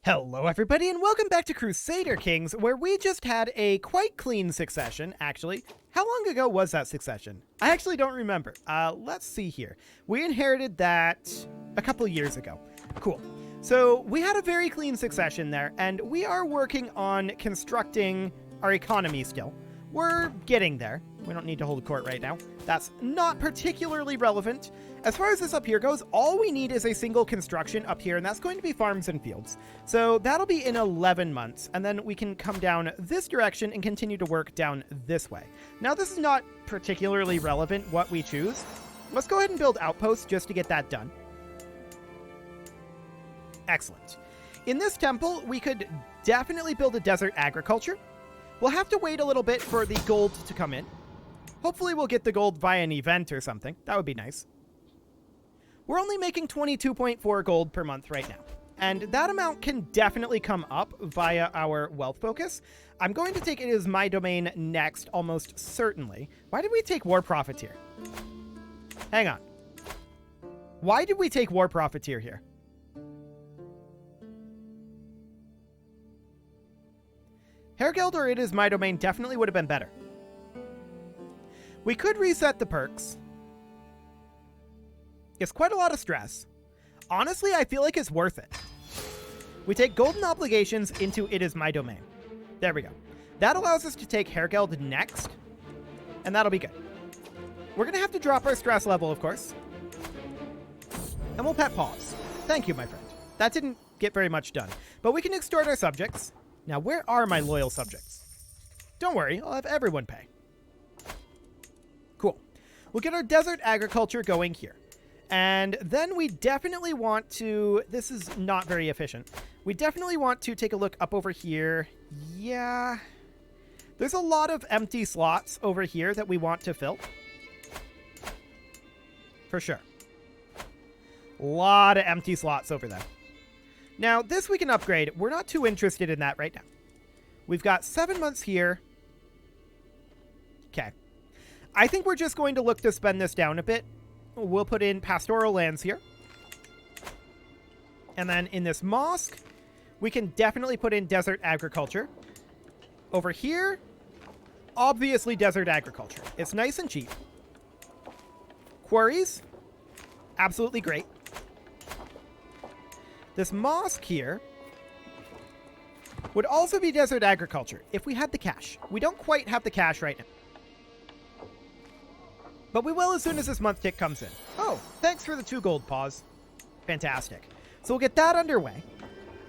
Hello everybody and welcome back to Crusader Kings, where we just had a quite clean succession, actually. How long ago was that succession? I actually don't remember. Let's see here. We inherited that a couple years ago. Cool. So we had a very clean succession there, and we are working on constructing our economy still. We're getting there. We don't need to hold court right now. That's not particularly relevant. As far as this up here goes, all we need is a single construction up here, and that's going to be farms and fields. So that'll be in 11 months, and then we can come down this direction and continue to work down this way. Now, this is not particularly relevant what we choose. Let's go ahead and build outposts just to get that done. Excellent. In this temple, we could definitely build a desert agriculture. We'll have to wait a little bit for the gold to come in. Hopefully we'll get the gold via an event or something. That would be nice. We're only making 22.4 gold per month right now, and that amount can definitely come up via our wealth focus. I'm going to take it as my domain next, almost certainly. Why did we take war profiteer? Hang on. Why did we take war profiteer here? Hergeld or it is my domain definitely would have been better. We could reset the perks. It's quite a lot of stress. Honestly, I feel like it's worth it. We take golden obligations into it is my domain. There we go. That allows us to take Hergeld next, and that'll be good. We're going to have to drop our stress level, of course. And we'll pet pause. Thank you, my friend. That didn't get very much done. But we can extort our subjects. Now, where are my loyal subjects? Don't worry, I'll have everyone pay. Cool. We'll get our desert agriculture going here. And then we definitely want to... This is not very efficient. We definitely want to take a look up over here. Yeah. There's a lot of empty slots over here that we want to fill. For sure. A lot of empty slots over there. Now, this we can upgrade. We're not too interested in that right now. We've got 7 months here. Okay. I think we're just going to look to spend this down a bit. We'll put in pastoral lands here. And then in this mosque, we can definitely put in desert agriculture. Over here, obviously desert agriculture. It's nice and cheap. Quarries, absolutely great. This mosque here would also be desert agriculture if we had the cash. We don't quite have the cash right now. But we will as soon as this month tick comes in. Oh, thanks for the 2 gold, pause. Fantastic. So we'll get that underway.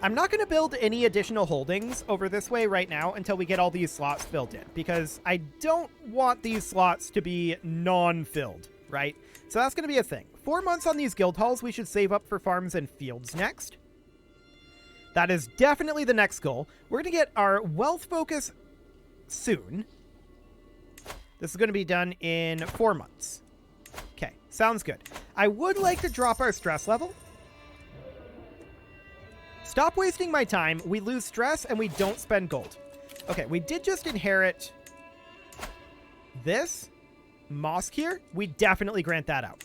I'm not going to build any additional holdings over this way right now until we get all these slots filled in, because I don't want these slots to be non-filled, right? So that's going to be a thing. 4 months on these guild halls, we should save up for farms and fields next. That is definitely the next goal. We're going to get our wealth focus soon. This is going to be done in 4 months. Okay, sounds good. I would like to drop our stress level. Stop wasting my time. We lose stress and we don't spend gold. Okay, we did just inherit this mosque here. We definitely grant that out.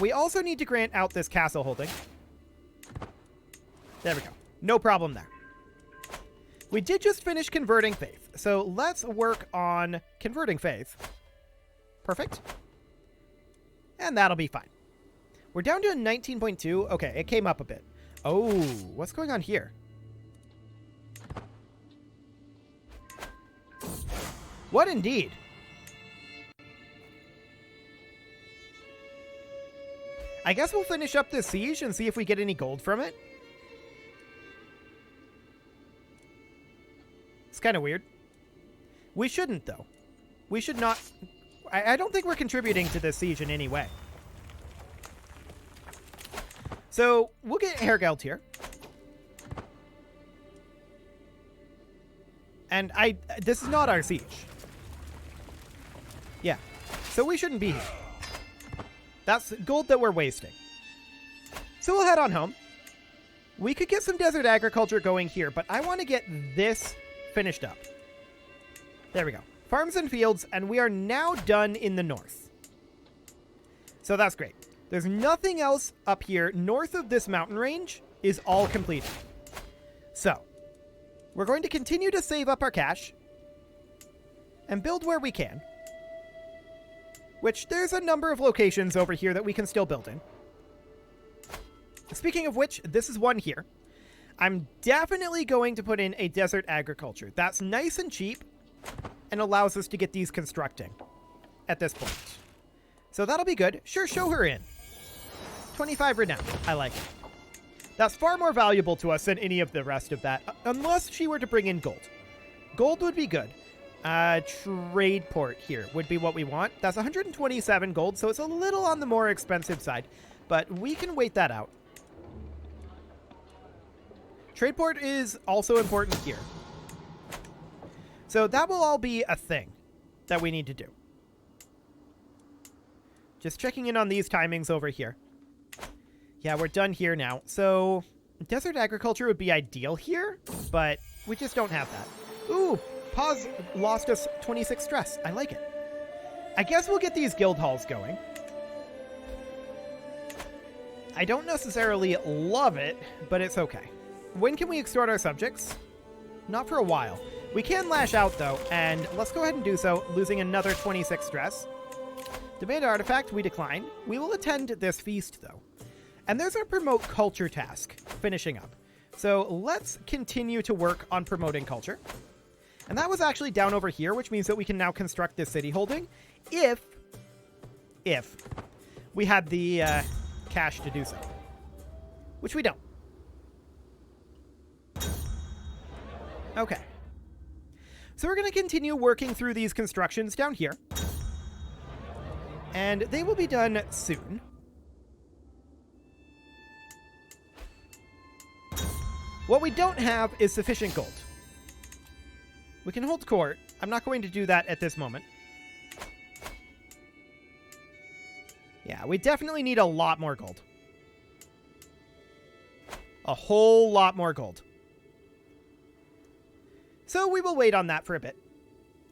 We also need to grant out this castle holding. There we go. No problem there. We did just finish converting faith, so let's work on converting faith. Perfect. And that'll be fine. We're down to 19.2. Okay, it came up a bit. Oh, what's going on here? What indeed? I guess we'll finish up this siege and see if we get any gold from it. It's kind of weird. We shouldn't, though. We should not... I don't think we're contributing to this siege in any way. So, we'll get Hergeld here. And this is not our siege. Yeah. So we shouldn't be here. That's gold that we're wasting. So we'll head on home. We could get some desert agriculture going here, but I want to get this finished up. There we go. Farms and fields, and we are now done in the north. So that's great. There's nothing else up here north of this mountain range is all completed. We're going to continue to save up our cash and build where we can. Which, there's a number of locations over here that we can still build in. Speaking of which, this is one here. I'm definitely going to put in a desert agriculture. That's nice and cheap and allows us to get these constructing at this point. So that'll be good. Sure, show her in. 25 renown. I like it. That's far more valuable to us than any of the rest of that, unless she were to bring in gold. Gold would be good. Trade port here would be what we want. That's 127 gold, so it's a little on the more expensive side, but we can wait that out. Trade port is also important here. So that will all be a thing that we need to do. Just checking in on these timings over here. Yeah, we're done here now. So desert agriculture would be ideal here, but we just don't have that. Ooh, pause lost us 26 stress. I like it. I guess we'll get these guild halls going. I don't necessarily love it, but it's okay. When can we extort our subjects? Not for a while. We can lash out, though, and let's go ahead and do so, losing another 26 stress. Demand artifact, we decline. We will attend this feast, though. And there's our promote culture task, finishing up. So let's continue to work on promoting culture. And that was actually down over here, which means that we can now construct this city holding if we had the cash to do so, which we don't. Okay. So we're going to continue working through these constructions down here. And they will be done soon. What we don't have is sufficient gold. We can hold court. I'm not going to do that at this moment. Yeah, we definitely need a lot more gold. A whole lot more gold. So we will wait on that for a bit.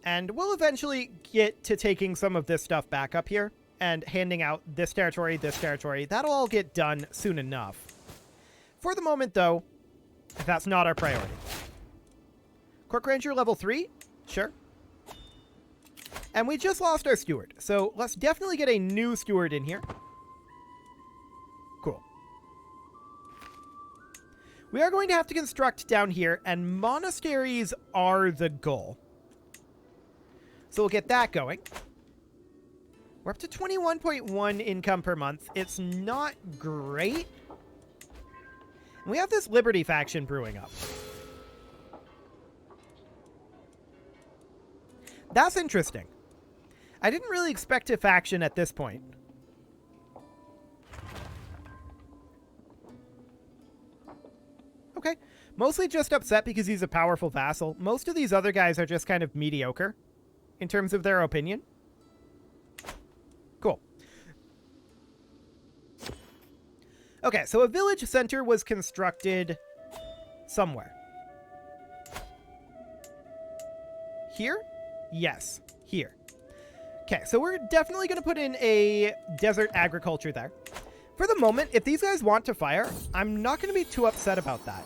And we'll eventually get to taking some of this stuff back up here and handing out this territory, this territory. That'll all get done soon enough. For the moment, though, that's not our priority. Court Ranger level 3? Sure. And we just lost our steward, so let's definitely get a new steward in here. Cool. We are going to have to construct down here, and monasteries are the goal. So we'll get that going. We're up to 21.1 income per month. It's not great. And we have this Liberty faction brewing up. That's interesting. I didn't really expect a faction at this point. Okay. Mostly just upset because he's a powerful vassal. Most of these other guys are just kind of mediocre in terms of their opinion. Cool. Okay, so a village center was constructed somewhere. Here? Yes, here. Okay, so we're definitely going to put in a desert agriculture there. For the moment, if these guys want to fire, I'm not going to be too upset about that.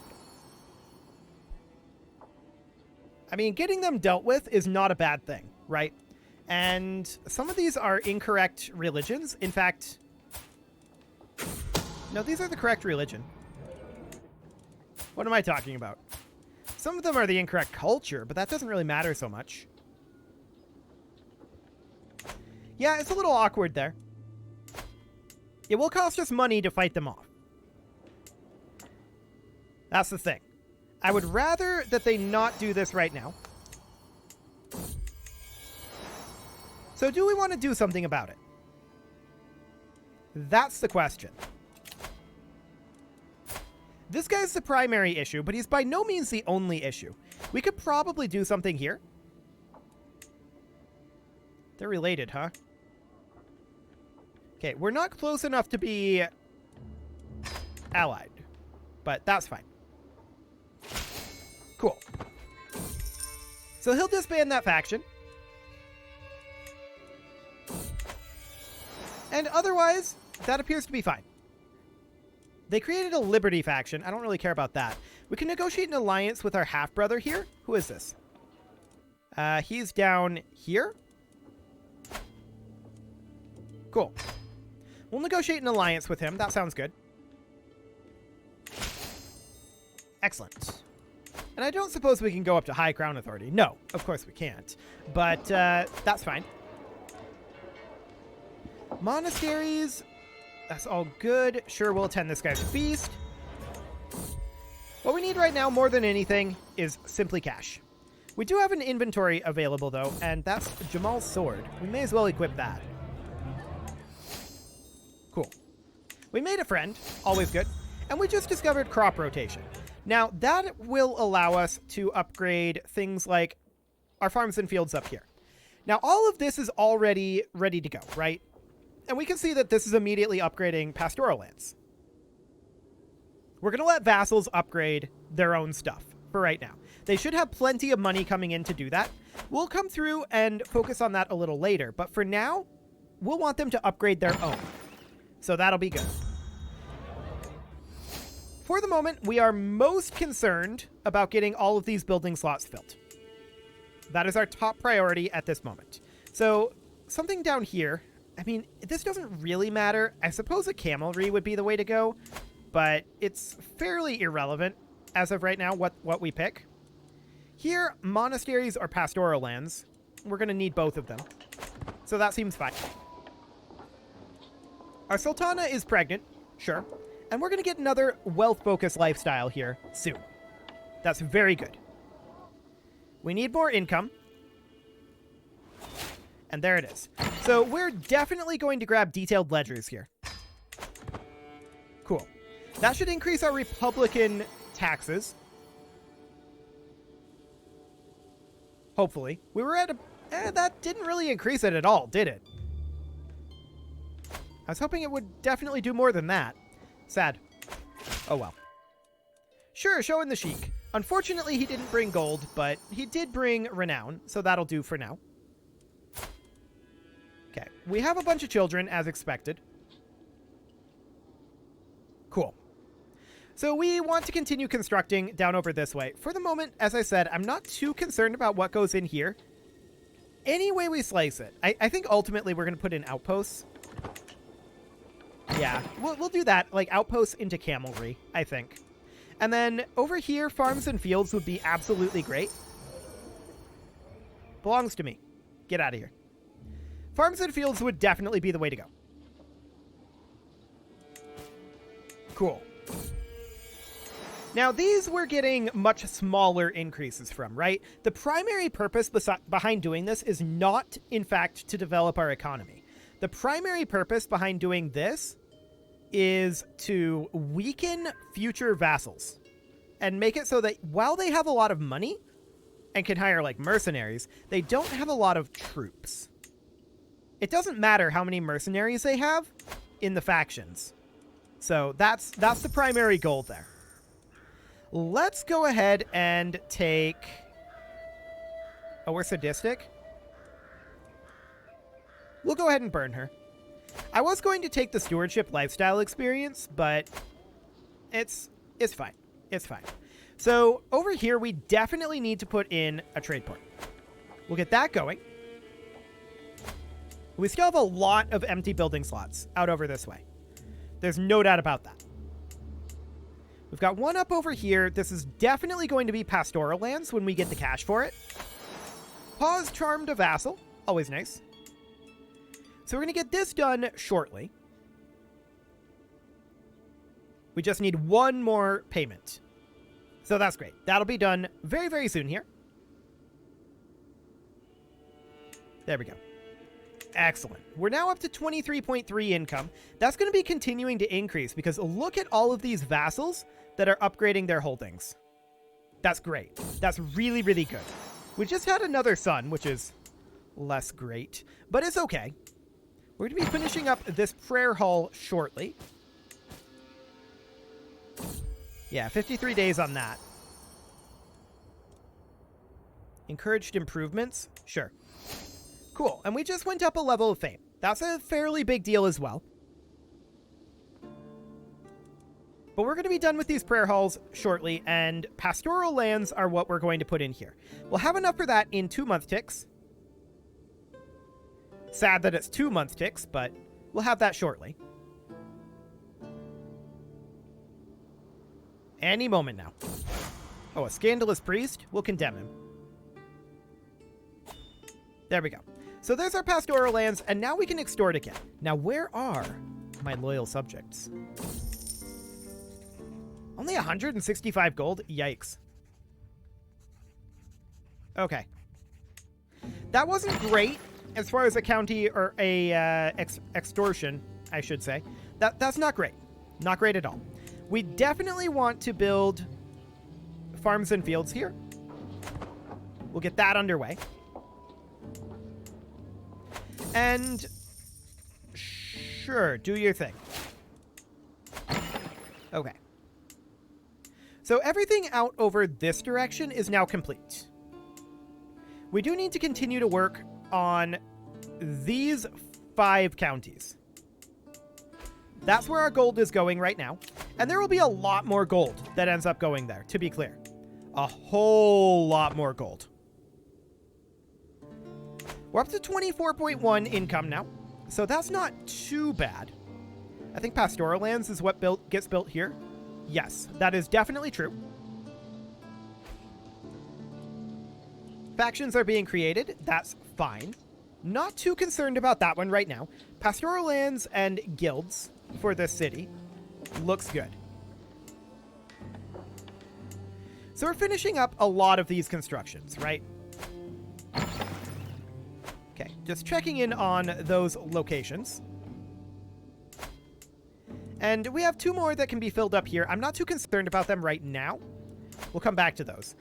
I mean, getting them dealt with is not a bad thing, right? And some of these are incorrect religions. In fact, no, these are the correct religion. What am I talking about? Some of them are the incorrect culture, but that doesn't really matter so much. Yeah, it's a little awkward there. It will cost us money to fight them off. That's the thing. I would rather that they not do this right now. So do we want to do something about it? That's the question. This guy's the primary issue, but he's by no means the only issue. We could probably do something here. They're related, huh? Okay, we're not close enough to be allied, but that's fine. Cool. So he'll disband that faction. And otherwise, that appears to be fine. They created a Liberty faction. I don't really care about that. We can negotiate an alliance with our half-brother here. Who is this? He's down here. Cool. We'll negotiate an alliance with him. That sounds good. Excellent. And I don't suppose we can go up to High Crown Authority. No, of course we can't. But that's fine. Monasteries. That's all good. Sure, we'll attend this guy's feast. What we need right now, more than anything, is simply cash. We do have an inventory available, though, and that's Jamal's sword. We may as well equip that. Cool. We made a friend. Always good. And we just discovered crop rotation. Now, that will allow us to upgrade things like our farms and fields up here. Now, all of this is already ready to go, right? And we can see that this is immediately upgrading pastoral lands. We're going to let vassals upgrade their own stuff for right now. They should have plenty of money coming in to do that. We'll come through and focus on that a little later. But for now, we'll want them to upgrade their own. So that'll be good. For the moment, we are most concerned about getting all of these building slots filled. That is our top priority at this moment. So something down here, I mean, this doesn't really matter. I suppose a camelry would be the way to go, but it's fairly irrelevant as of right now what we pick. Here, monasteries or pastoral lands. We're going to need both of them. So that seems fine. Our Sultana is pregnant, sure. And we're going to get another wealth-focused lifestyle here soon. That's very good. We need more income. And there it is. So we're definitely going to grab detailed ledgers here. Cool. That should increase our Republican taxes. Hopefully. We were at a... that didn't really increase it at all, did it? I was hoping it would definitely do more than that. Sad. Oh well. Sure, showing the Sheik. Unfortunately, he didn't bring gold, but he did bring renown, so that'll do for now. Okay, we have a bunch of children, as expected. Cool. So we want to continue constructing down over this way. For the moment, as I said, I'm not too concerned about what goes in here. Any way we slice it. I think ultimately we're going to put in outposts. Yeah, we'll do that, like outposts into camelry, I think. And then over here, farms and fields would be absolutely great. Belongs to me. Get out of here. Farms and fields would definitely be the way to go. Cool. Now, these we're getting much smaller increases from, right? The primary purpose behind doing this is not, in fact, to develop our economy. The primary purpose behind doing this is to weaken future vassals and make it so that while they have a lot of money and can hire like mercenaries, they don't have a lot of troops. It doesn't matter how many mercenaries they have in the factions. So that's the primary goal there. Let's go ahead and take... Oh, we're sadistic? We'll go ahead and burn her. I was going to take the stewardship lifestyle experience, but it's fine. It's fine. So over here, we definitely need to put in a trade port. We'll get that going. We still have a lot of empty building slots out over this way. There's no doubt about that. We've got one up over here. This is definitely going to be pastoral lands when we get the cash for it. Pause charmed a vassal. Always nice. So we're going to get this done shortly. We just need one more payment. So that's great. That'll be done very, very soon here. There we go. Excellent. We're now up to 23.3 income. That's going to be continuing to increase because look at all of these vassals that are upgrading their holdings. That's great. That's really, really good. We just had another son, which is less great, but it's okay. We're going to be finishing up this prayer hall shortly. Yeah, 53 days on that. Encouraged improvements? Sure. Cool. And we just went up a level of fame. That's a fairly big deal as well. But we're going to be done with these prayer halls shortly, and pastoral lands are what we're going to put in here. We'll have enough for that in 2 month ticks. Sad that it's 2 month ticks, but we'll have that shortly. Any moment now. Oh, a scandalous priest? We'll condemn him. There we go. So there's our pastoral lands, and now we can extort again. Now, where are my loyal subjects? Only 165 gold? Yikes. Okay. That wasn't great as far as a county or a extortion, I should say. That's not great. Not great at all. We definitely want to build farms and fields here. We'll get that underway. And sure, do your thing. Okay. So everything out over this direction is now complete. We do need to continue to work on these 5 counties. That's where our gold is going right now. And there will be a lot more gold that ends up going there, to be clear. A whole lot more gold. We're up to 24.1 income now, so that's not too bad. I think pastoral lands is what gets built here. Yes, that is definitely true. Factions are being created. That's fine. Not too concerned about that one right now. Pastoral lands and guilds for this city looks good. So we're finishing up a lot of these constructions, right? Okay, just checking in on those locations. And we have 2 more that can be filled up here. I'm not too concerned about them right now. We'll come back to those.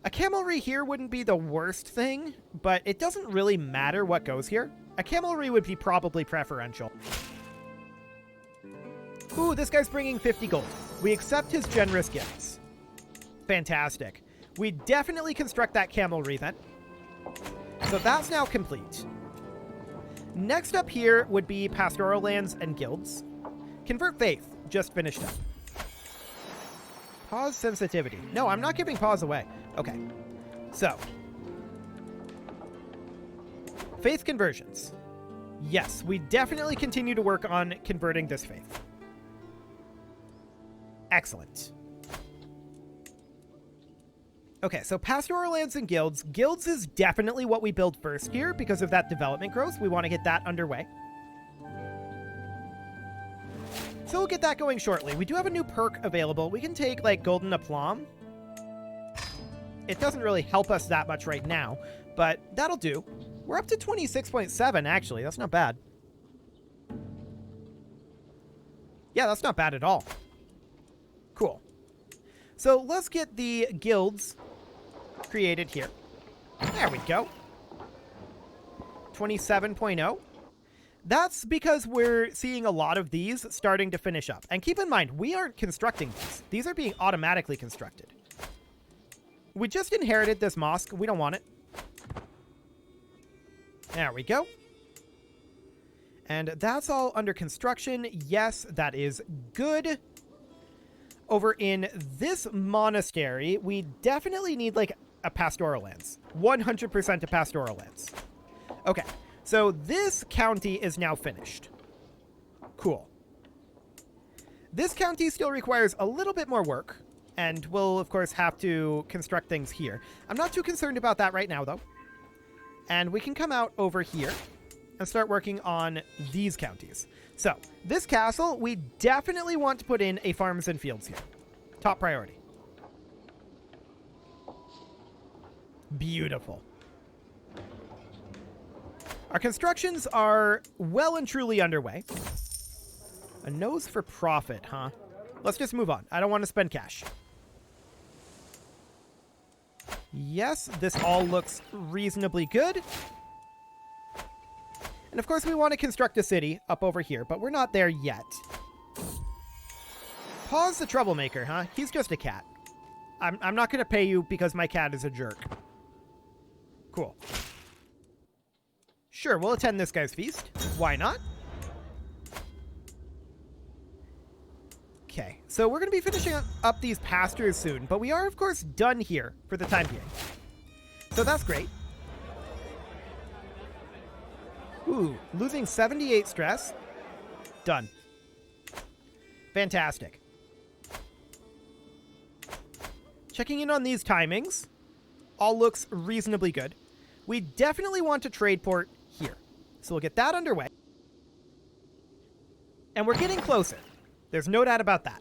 A camelry here wouldn't be the worst thing, but it doesn't really matter what goes here. A camelry would be probably preferential. Ooh, this guy's bringing 50 gold. We accept his generous gifts. Fantastic. We definitely construct that camelry then. So that's now complete. Next up here would be pastoral lands and guilds. Convert faith, just finished up. Pause sensitivity. No, I'm not giving pause away. Okay. So. Faith conversions. Yes, we definitely continue to work on converting this faith. Excellent. Okay, so pastoral lands and guilds. Guilds is definitely what we build first here because of that development growth. We want to get that underway. So we'll get that going shortly. We do have a new perk available. We can take, like, Golden Aplomb. It doesn't really help us that much right now, but that'll do. We're up to 26.7, actually. That's not bad. Yeah, that's not bad at all. Cool. So let's get the guilds created here. There we go. 27.0. That's because we're seeing a lot of these starting to finish up. And keep in mind, we aren't constructing these. These are being automatically constructed. We just inherited this mosque. We don't want it. There we go. And that's all under construction. Yes, that is good. Over in this monastery, we definitely need, like, a pastoral lands. 100% a pastoral lands. Okay, so this county is now finished. Cool. This county still requires a little bit more work, and we'll, of course, have to construct things here. I'm not too concerned about that right now, though. And we can come out over here and start working on these counties. So, this castle, we definitely want to put in a farms and fields here. Top priority. Beautiful. Our constructions are well and truly underway. A nose for profit, huh? Let's just move on. I don't want to spend cash. Yes, this all looks reasonably good. And of course we want to construct a city up over here, but we're not there yet. Pause the troublemaker, huh? He's just a cat. I'm not going to pay you because my cat is a jerk. Cool. Sure, we'll attend this guy's feast. Why not? Okay, so we're going to be finishing up these pastures soon, but we are, of course, done here for the time being. So that's great. Ooh, losing 78 stress. Done. Fantastic. Checking in on these timings. All looks reasonably good. We definitely want to trade port here. So we'll get that underway. And we're getting closer. There's no doubt about that.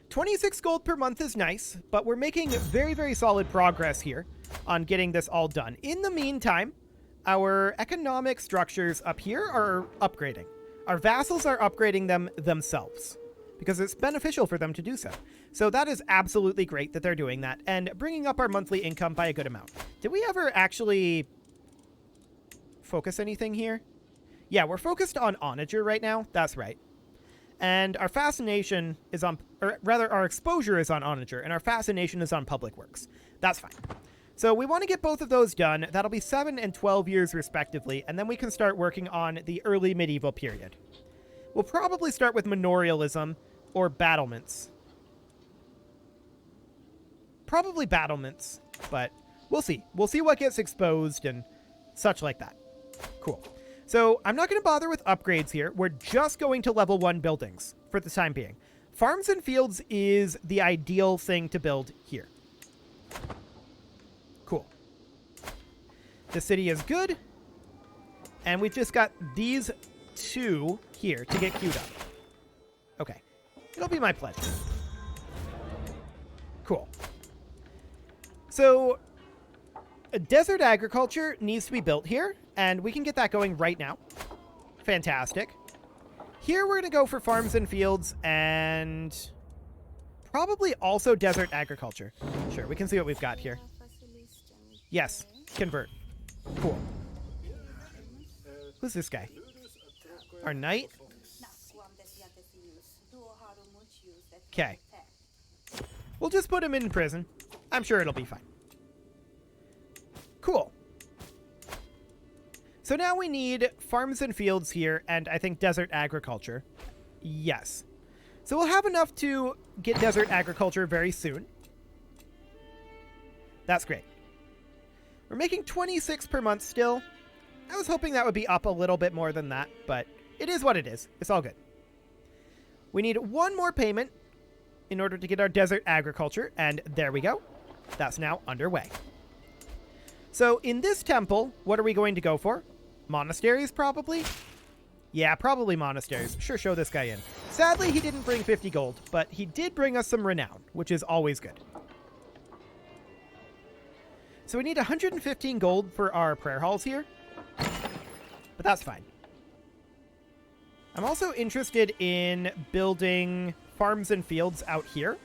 26 gold per month is nice, but we're making very, very solid progress here on getting this all done. In the meantime, our economic structures up here are upgrading. Our vassals are upgrading them themselves because it's beneficial for them to do so. So that is absolutely great that they're doing that and bringing up our monthly income by a good amount. Did we ever actually focus anything here? Yeah, we're focused on onager right now. That's right. And our fascination is on, or rather our exposure is on onager and our fascination is on public works. That's fine. So we want to get both of those done. That'll be 7 and 12 years respectively, and then we can start working on the early medieval period. We'll probably start with manorialism or battlements. Probably battlements, but we'll see. We'll see what gets exposed and such like that. Cool. So I'm not going to bother with upgrades here. We're just going to level 1 buildings for the time being. Farms and fields is the ideal thing to build here. Cool. The city is good. And we've just got these 2 here to get queued up. Okay. It'll be my pleasure. Cool. So, desert agriculture needs to be built here, and we can get that going right now. Fantastic. Here we're going to go for farms and fields, and probably also desert agriculture. Sure, we can see what we've got here. Yes, convert. Cool. Who's this guy? Our knight? Okay. We'll just put him in prison. I'm sure it'll be fine. Cool. So now we need farms and fields here, and I think desert agriculture. Yes. So we'll have enough to get desert agriculture very soon. That's great. We're making 26 per month still. I was hoping that would be up a little bit more than that, but it is what it is. It's all good. We need one more payment in order to get our desert agriculture, and there we go. That's now underway. So in this temple, what are we going to go for? Monasteries, probably? Yeah, probably monasteries. Sure, show this guy in. Sadly, he didn't bring 50 gold, but he did bring us some renown, which is always good. So we need 115 gold for our prayer halls here, but that's fine. I'm also interested in building farms and fields out here.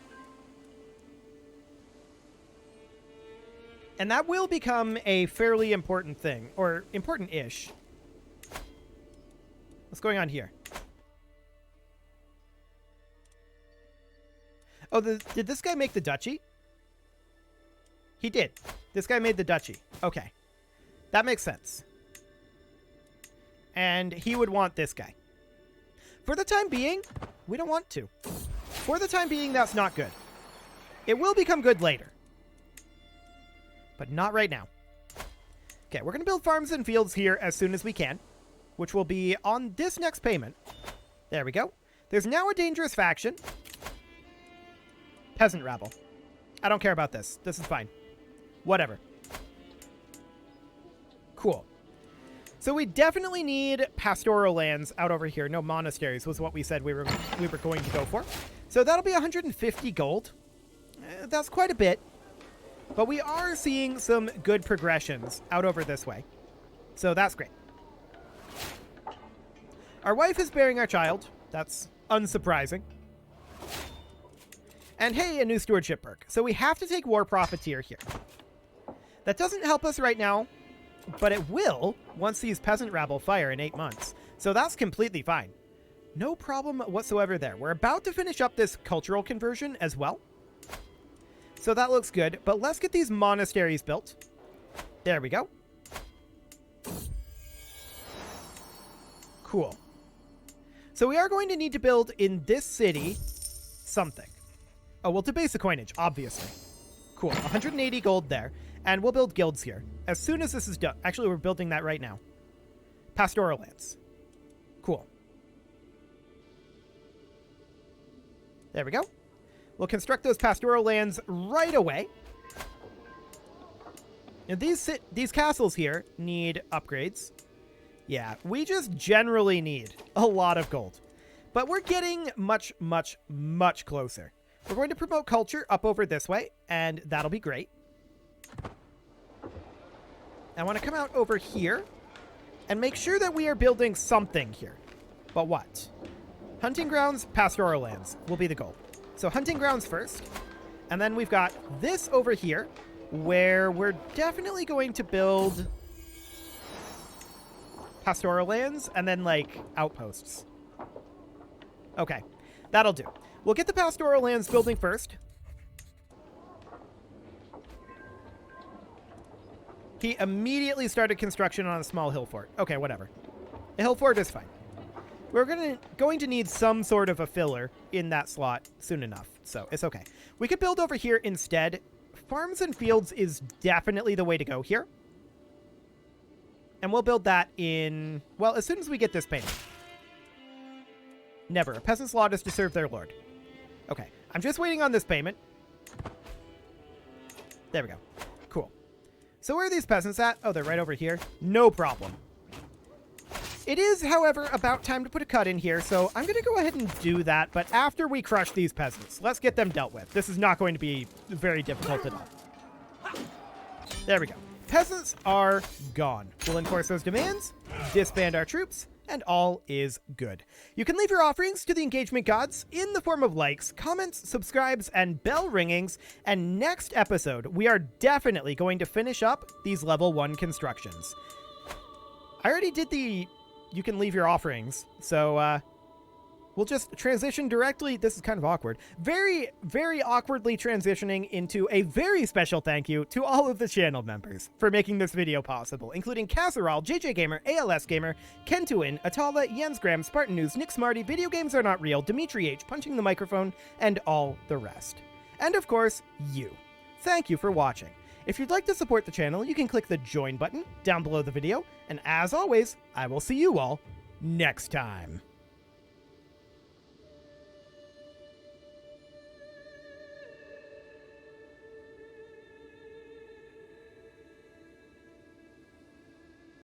And that will become a fairly important thing, or important-ish. What's going on here? Oh, did this guy make the duchy? He did. This guy made the duchy. Okay. That makes sense. And he would want this guy. For the time being, we don't want to. For the time being, that's not good. It will become good later. But not right now. Okay, we're going to build farms and fields here as soon as we can, which will be on this next payment. There we go. There's now a dangerous faction. Peasant rabble. I don't care about this. This is fine. Whatever. Cool. So we definitely need pastoral lands out over here. No monasteries was what we said we were going to go for. So that'll be 150 gold. That's quite a bit. But we are seeing some good progressions out over this way. So that's great. Our wife is bearing our child. That's unsurprising. And hey, a new stewardship perk. So we have to take war profiteer here. That doesn't help us right now, but it will once these peasant rabble fire in 8 months. So that's completely fine. No problem whatsoever there. We're about to finish up this cultural conversion as well. So that looks good, but let's get these monasteries built. There we go. Cool. So we are going to need to build in this city something. Oh, we'll debase the coinage, obviously. Cool. 180 gold there. And we'll build guilds here as soon as this is done. Actually, we're building that right now. Pastoral lands. Cool. There we go. We'll construct those pastoral lands right away. And these castles here need upgrades. Yeah, we just generally need a lot of gold. But we're getting much, much, much closer. We're going to promote culture up over this way, and that'll be great. I want to come out over here and make sure that we are building something here. But what? Hunting grounds, pastoral lands will be the goal. So hunting grounds first. And then we've got this over here where we're definitely going to build pastoral lands and then like outposts. Okay, that'll do. We'll get the pastoral lands building first. He immediately started construction on a small hill fort. Okay, whatever. A hill fort is fine. We're going to need some sort of a filler in that slot soon enough, so it's okay. We could build over here instead. Farms and fields is definitely the way to go here. And we'll build that in, well, as soon as we get this payment. Never. A peasant's lot is to serve their lord. Okay, I'm just waiting on this payment. There we go. Cool. So where are these peasants at? Oh, they're right over here. No problem. It is, however, about time to put a cut in here, so I'm going to go ahead and do that, but after we crush these peasants. Let's get them dealt with. This is not going to be very difficult at all. There we go. Peasants are gone. We'll enforce those demands, disband our troops, and all is good. You can leave your offerings to the engagement gods in the form of likes, comments, subscribes, and bell ringings, and next episode, we are definitely going to finish up these level 1 constructions. I already did the you can leave your offerings, so we'll just transition directly. This is kind of awkward. Very, very awkwardly transitioning into a very special thank you to all of the channel members for making this video possible, including Casserole, JJ Gamer, ALS Gamer, Kentuin, Atala, Jensgram, Spartan News, Nick Smarty, Video Games Are Not Real, Dimitri H, Punching the Microphone, and all the rest. And of course, you. Thank you for watching. If you'd like to support the channel, you can click the join button down below the video, and as always, I will see you all next time.